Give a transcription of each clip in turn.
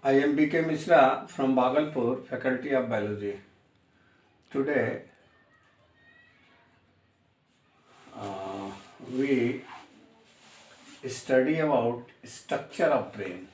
I am B.K. Mishra from Bhagalpur, Faculty of Biology. Today, uh, we study about structure of brain.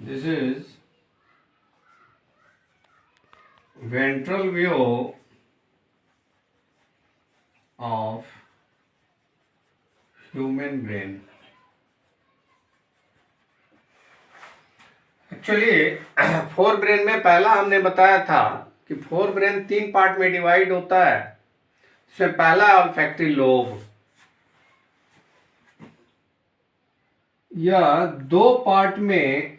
This is ventral view of human brain. Actually fore brain में पहला हमने बताया था कि fore brain तीन part में divide होता है. इसमें पहला ऑल्फैक्टरी लोब, यह दो पार्ट में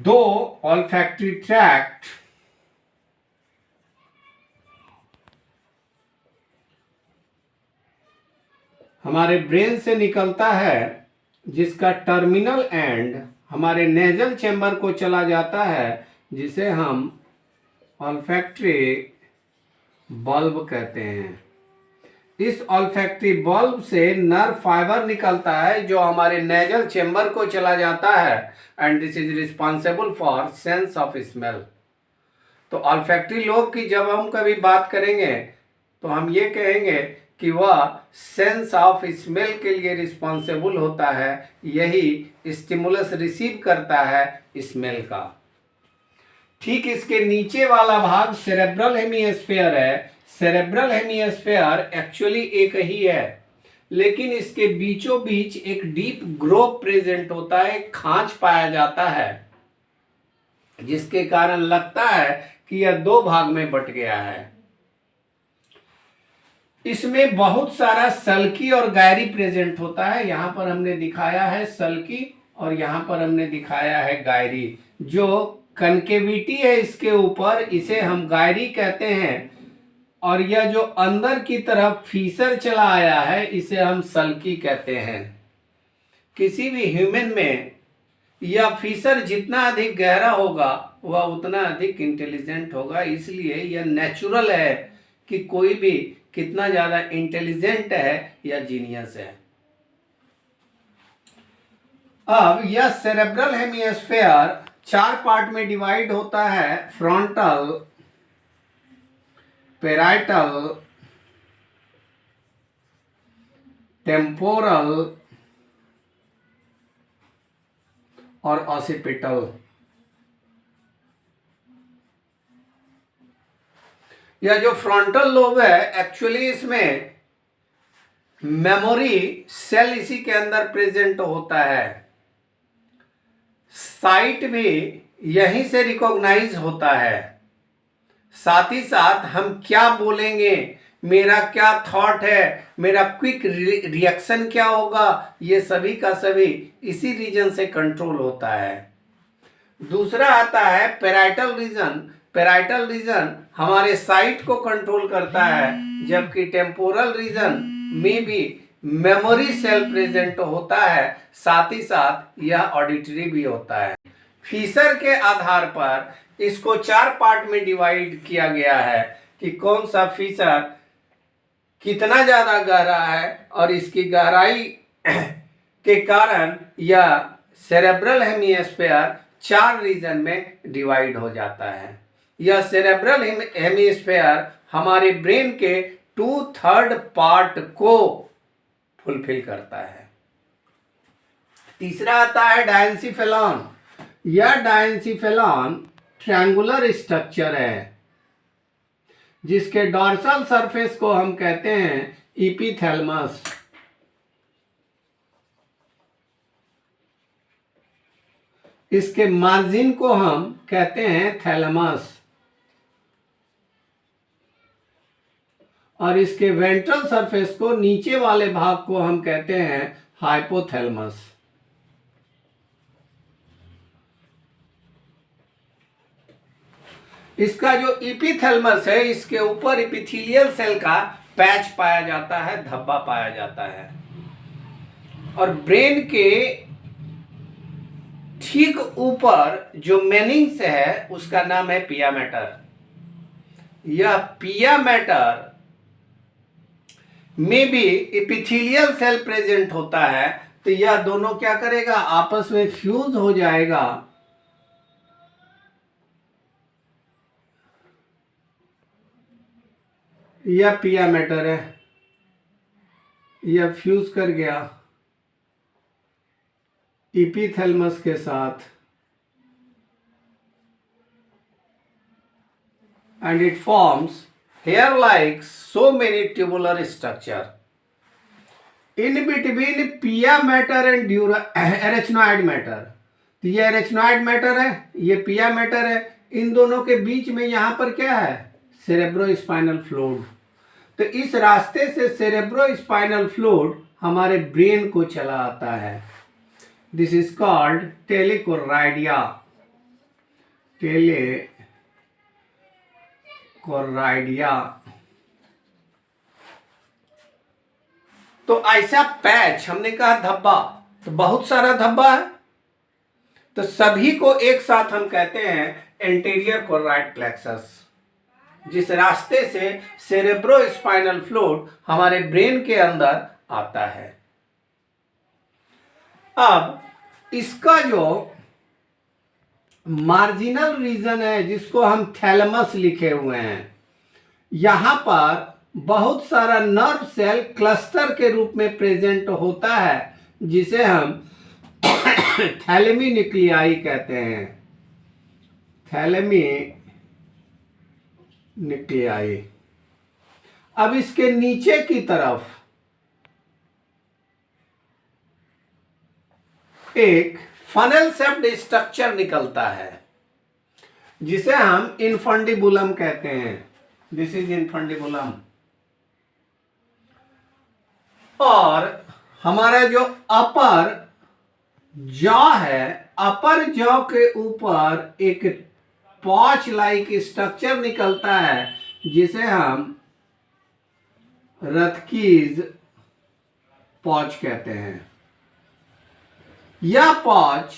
दो ऑल्फैक्टरी ट्रैक्ट हमारे ब्रेन से निकलता है, जिसका टर्मिनल एंड हमारे नेजल चैम्बर को चला जाता है, जिसे हम ऑल्फैक्टरी बल्ब कहते हैं। इस ऑल्फैक्टरी बल्ब से नर्व फाइबर निकलता है जो हमारे नेजल चैम्बर को चला जाता है, and this is responsible for sense of smell. तो ऑल्फैक्टरी लोब की जब हम कभी बात करेंगे तो हम ये कहेंगे कि वह सेंस ऑफ स्मेल के लिए रिस्पॉन्सिबल होता है, यही स्टिमुलस रिसीव करता है स्मेल का। ठीक इसके नीचे वाला भाग सेरेब्रल हेमिस्फीयर है। सेरेब्रल हेमिस्फीयर एक्चुअली एक ही है, लेकिन इसके बीचों बीच एक डीप ग्रोव प्रेजेंट होता है, खांच पाया जाता है, जिसके कारण लगता है कि यह दो भाग में बट गया है। इसमें बहुत सारा सल्की और गायरी प्रेजेंट होता है। यहां पर हमने दिखाया है सल्की और यहां पर हमने दिखाया है गायरी। जो कनकेविटी है इसके ऊपर, इसे हम गायरी कहते हैं, और यह जो अंदर की तरफ फीसर चला आया है, इसे हम सल्की कहते हैं। किसी भी ह्यूमन में यह फीसर जितना अधिक गहरा होगा वह उतना अधिक इंटेलिजेंट होगा। इसलिए यह नेचुरल है कि कोई भी कितना ज्यादा इंटेलिजेंट है या जीनियस है। अब यह सेरेब्रल हेमिस्फीयर 4 पार्ट में डिवाइड होता है, फ्रंटल, पेराइटल, टेम्पोरल और ऑसिपिटल। यह जो फ्रंटल लोब है, एक्चुअली इसमें मेमोरी सेल इसी के अंदर प्रेजेंट होता है। साइट भी यहीं से रिकॉग्नाइज होता है। साथ ही साथ हम क्या बोलेंगे, मेरा क्या थॉट है, मेरा क्विक रिएक्शन क्या होगा, ये सभी का सभी इसी रीजन से कंट्रोल होता है। दूसरा आता है पेराइटल रीजन। पेराइटल रीजन हमारे साइट को कंट्रोल करता है, जबकि टेम्पोरल रीजन में भी मेमोरी सेल प्रेजेंट होता है, साथ ही साथ यह ऑडिटरी भी होता है। फीसर के आधार पर इसको 4 पार्ट में डिवाइड किया गया है कि कौन सा फीसर कितना ज्यादा गहरा है, और इसकी गहराई के कारण यह सेरेब्रल हेमिस्फीयर 4 रीजन में डिवाइड हो जाता है। यह सेरेब्रल हेमिस्फीयर हमारे ब्रेन के 2/3 पार्ट को फुलफिल करता है। तीसरा आता है डायंसिफेलॉन। यह डायंसिफेलॉन ट्रायंगुलर स्ट्रक्चर है, जिसके डॉर्सल सरफेस को हम कहते हैं एपिथैलेमस। इसके मार्जिन को हम कहते हैं थैलेमस, और इसके वेंट्रल सरफेस को, नीचे वाले भाग को हम कहते हैं हाइपोथैलेमस। इसका जो एपिथैलेमस है, इसके ऊपर एपिथेलियल सेल का पैच पाया जाता है, धब्बा पाया जाता है, और ब्रेन के ठीक ऊपर जो मेनिंग्स है उसका नाम है पिया मैटर। यह पिया मैटर में भी एपिथेलियल सेल प्रेजेंट होता है, तो यह दोनों क्या करेगा, आपस में फ्यूज हो जाएगा, यह पिया मैटर है, यह फ्यूज कर गया एपिथैलेमस के साथ, and it forms hair like so many tubular structure in between pia matter and arachnoid matter। तो ये arachnoid matter है, ये पिया मैटर है, इन दोनों के बीच में यहां पर क्या है, सेरेब्रोस्पाइनल फ्लूइड। तो इस रास्ते से सेरेब्रोस्पाइनल फ्लूइड हमारे ब्रेन को चला आता है। This is called tela choroidea. Tela choroidea. तो ऐसा पैच, हमने कहा धब्बा, तो बहुत सारा धब्बा है, तो सभी को एक साथ हम कहते हैं एंटीरियर कोर्राइड प्लेक्सस, जिस रास्ते से सेरेब्रोस्पाइनल फ्लूइड हमारे ब्रेन के अंदर आता है। अब इसका जो मार्जिनल रीजन है, जिसको हम थैलेमस लिखे हुए हैं, यहां पर बहुत सारा नर्व सेल क्लस्टर के रूप में प्रेजेंट होता है, जिसे हम थैलेमी न्यूक्लियाई कहते हैं। थैलेमी न्यूक्लियाई। अब इसके नीचे की तरफ एक फनल शेप्ड स्ट्रक्चर निकलता है, जिसे हम इनफंडिबुलम कहते हैं। This is infundibulum. और हमारा जो अपर जॉ है, अपर जॉ के ऊपर एक पॉच लाइक स्ट्रक्चर निकलता है, जिसे हम रथकीज पॉच कहते हैं। यह पॉच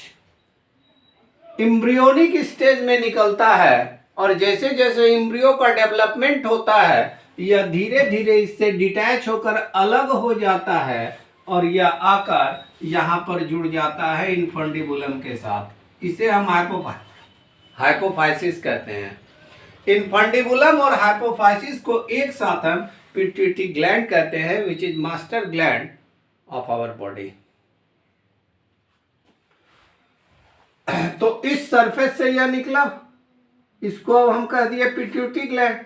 एम्ब्रियोनिक स्टेज में निकलता है, और जैसे जैसे एम्ब्रियो का डेवलपमेंट होता है, यह धीरे धीरे इससे डिटैच होकर अलग हो जाता है, और यह आकर यहां पर जुड़ जाता है इनफंडिबुलम के साथ। इसे हम हाइपोफाइसिस कहते हैं। इनफंडिबुलम और हाइपोफाइसिस को एक साथ हम पिट्यूटरी ग्लैंड कहते हैं, which is master gland of our body. तो इस सरफेस से यह निकला, इसको हम कह दिए पिट्यूटरी ग्लैंड।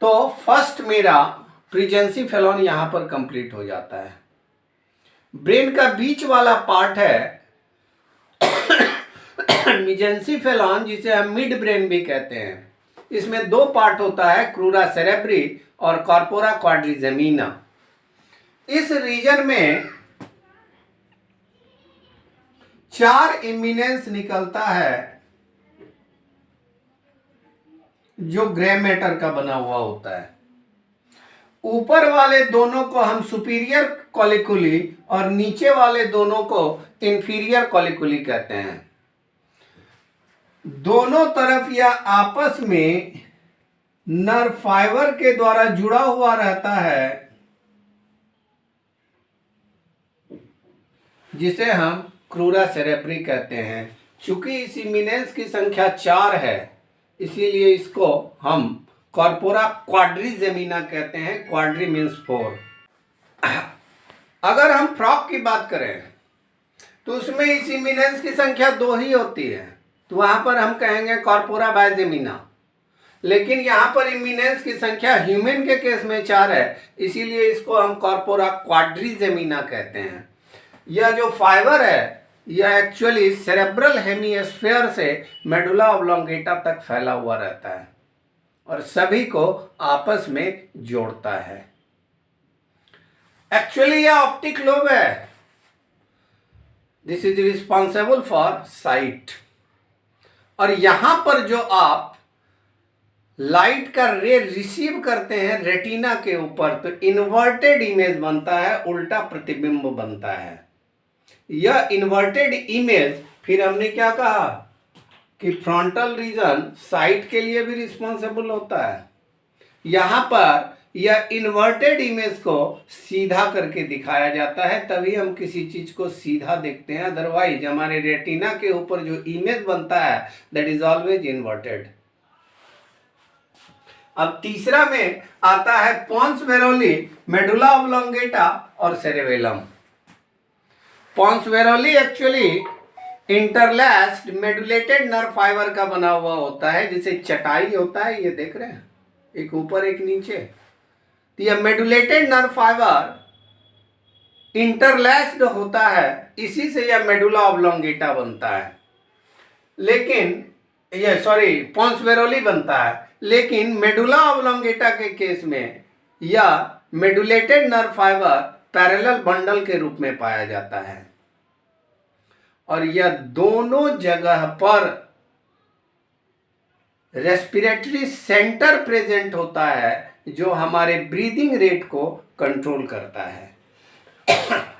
तो फर्स्ट मेरा प्रीजेंसी फेलोन यहां पर कंप्लीट हो जाता है। ब्रेन का बीच वाला पार्ट है मिजेंसी फेलोन, जिसे हम मिड ब्रेन भी कहते हैं। इसमें दो पार्ट होता है, क्रूरा सेरेब्री और कॉर्पोरा क्वाड्रिजेमिना। इस रीजन में 4 इमिनेंस निकलता है, जो ग्रे मैटर का बना हुआ होता है। ऊपर वाले दोनों को हम सुपीरियर कॉलिकुली और नीचे वाले दोनों को इंफीरियर कॉलिकुली कहते हैं। दोनों तरफ यह आपस में नर्व फाइबर के द्वारा जुड़ा हुआ रहता है, जिसे हम क्रूरा सेरेब्री कहते हैं। चूंकि इस इमिनेंस की संख्या 4 है, इसीलिए इसको हम कॉर्पोरा क्वाड्रिजेमिना कहते हैं। Quadri means 4। अगर हम फ्रॉग की बात करें तो उसमें इस इमिनेंस की संख्या 2 ही होती है, तो वहां पर हम कहेंगे कॉर्पोरा बाइजेमिना। लेकिन यहां पर इमिनेंस की संख्या ह्यूमन के केस में 4 है, इसीलिए इसको हम कॉर्पोरा क्वाड्रिजेमिना कहते हैं। यह जो फाइबर है, यह एक्चुअली सेरेब्रल हेमिस्फीयर से मेडुला ऑब्लोंगेटा तक फैला हुआ रहता है और सभी को आपस में जोड़ता है। एक्चुअली यह ऑप्टिक लोब है। This is responsible for site. और यहां पर जो आप लाइट का रे रिसीव करते हैं रेटिना के ऊपर, तो इन्वर्टेड इमेज बनता है, उल्टा प्रतिबिंब बनता है। यह इन्वर्टेड इमेज, फिर हमने क्या कहा कि फ्रंटल रीजन साइट के लिए भी रिस्पॉन्सिबल होता है। यहां पर यह इन्वर्टेड इमेज को सीधा करके दिखाया जाता है, तभी हम किसी चीज को सीधा देखते हैं। अदरवाइज हमारे रेटिना के ऊपर जो इमेज बनता है, दैट इज ऑलवेज इन्वर्टेड। अब तीसरा में आता है पोन्स वेरोली, मेडुला ऑब्लोंगेटा और cerebellum. Pons varolii actually interlaced medullated nerve fibre का बना हुआ होता है, जिसे चटाई होता है, ये देख रहे हैं, एक ऊपर एक नीचे। तो यह मेडुलेटेड नर्व फाइबर इंटरलैस्ड होता है, इसी से यह मेडुला ऑब्लोंगेटा बनता है। लेकिन ये पोन्स वेरोली बनता है, लेकिन मेडुला ऑब्लोंगेटा के केस में यह medullated nerve fibre parallel bundle के रूप में पाया जाता है और यह दोनों जगह पर रेस्पिरेटरी सेंटर प्रेजेंट होता है जो हमारे ब्रीदिंग रेट को कंट्रोल करता है।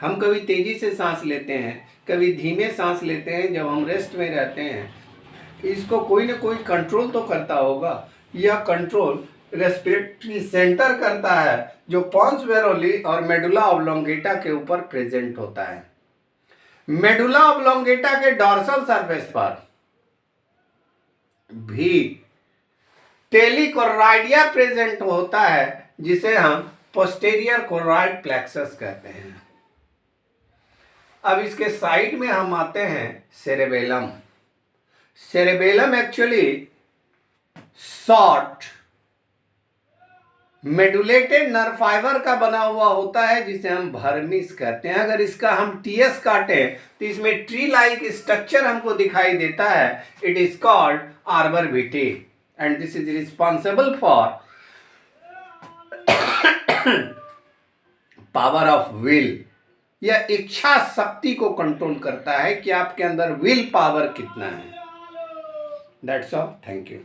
हम कभी तेजी से सांस लेते हैं, कभी धीमे सांस लेते हैं जब हम रेस्ट में रहते हैं। इसको कोई ना कोई कंट्रोल तो करता होगा। यह कंट्रोल रेस्पिरेटरी सेंटर करता है जो पॉन्स वेरोली और मेडुला ऑब्लोंगेटा के ऊपर प्रेजेंट होता है। मेडुला ऑब्लोंगेटा के डॉर्सल सरफेस पर भी टेलिकोराइडिया प्रेजेंट होता है जिसे हम पोस्टेरियर कोराइड प्लेक्सस कहते हैं। अब इसके साइड में हम आते हैं cerebellum. Cerebellum actually short medullated nerve fibre का बना हुआ होता है जिसे हम भर्मिस कहते हैं। अगर इसका हम टीएस काटें तो इसमें ट्री लाइक स्ट्रक्चर हमको दिखाई देता है। It is called arbor witty and this is responsible for power of will. यह इच्छा शक्ति को कंट्रोल करता है कि आपके अंदर विल पावर कितना है। That's all, thank you.